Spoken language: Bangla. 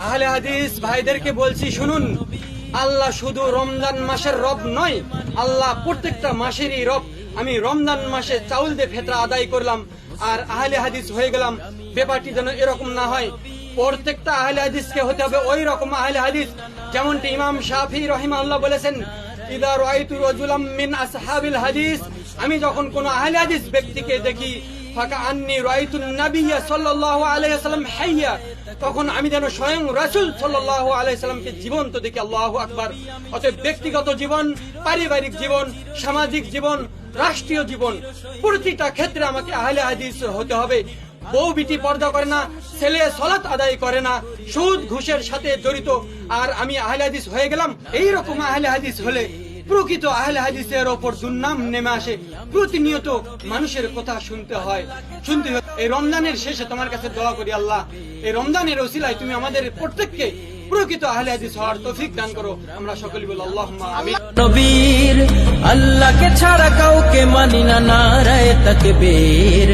আহলে হাদিস ভাইদেরকে বলছি, শুনুন, আল্লাহ শুধু রমজান মাসের রব নয়, আল্লাহ প্রত্যেকটা মাসেরই রব। আমি রমজান মাসে চাউল দিয়ে ফিতরা আদায় করলাম আর আহলে হাদিস হয়ে গেলাম, ব্যাপারটি যেন এরকম না হয়। প্রত্যেকটা আহলে হাদিসকে হতে হবে ওই রকম আহলে হাদিস যেমনটি ইমাম শাফি রাহিমাহুল্লাহ বলেছেন, ইদা রাআইতু রাজুলাম মিন আসহাবিল হাদিস, আমি যখন কোন আহলে হাদিস ব্যক্তিকে দেখি, ফাকাআন্নী রাআইতুন নাবিয়্য সাল্লাল্লাহু আলাইহি ওয়াসাল্লাম হাইয়া, তখন আমি যেন স্বয়ং রাসূল সাল্লাল্লাহু আলাইহি ওয়াসাল্লামকে জীবন্ত দেখি। আল্লাহু আকবার। অতএব ব্যক্তিগত জীবন, পারিবারিক জীবন, সামাজিক জীবন, রাষ্ট্রীয় জীবন, প্রতিটা ক্ষেত্রে আমাকে আহলে হাদিস হতে হবে। বউ বিটি পর্দা করে না, ছেলে সালাত আদায় করে না, সুদ ঘুষের সাথে জড়িত, আর আমি আহলে হাদিস হয়ে গেলাম। এইরকম আহলে হাদিস হলে প্রকৃত আহলে হাদিসের ওপর দুর্নাম নেমে আসে। প্রতিনিয়ত মানুষের কথা শুনতে হয়। এই রমজানের শেষে তোমার কাছে দোয়া করি, আল্লাহ এই রমজানের ওসিলায় তুমি আমাদের প্রত্যেককে প্রকৃত আহলে হাদিস হওয়ার তৌফিক দান করো। আমরা সকলে বলি আল্লাহুম্মা আমিন। নবীর আল্লাহকে ছাড়া কাউকে মানি না, নারায়ে তাকবীর।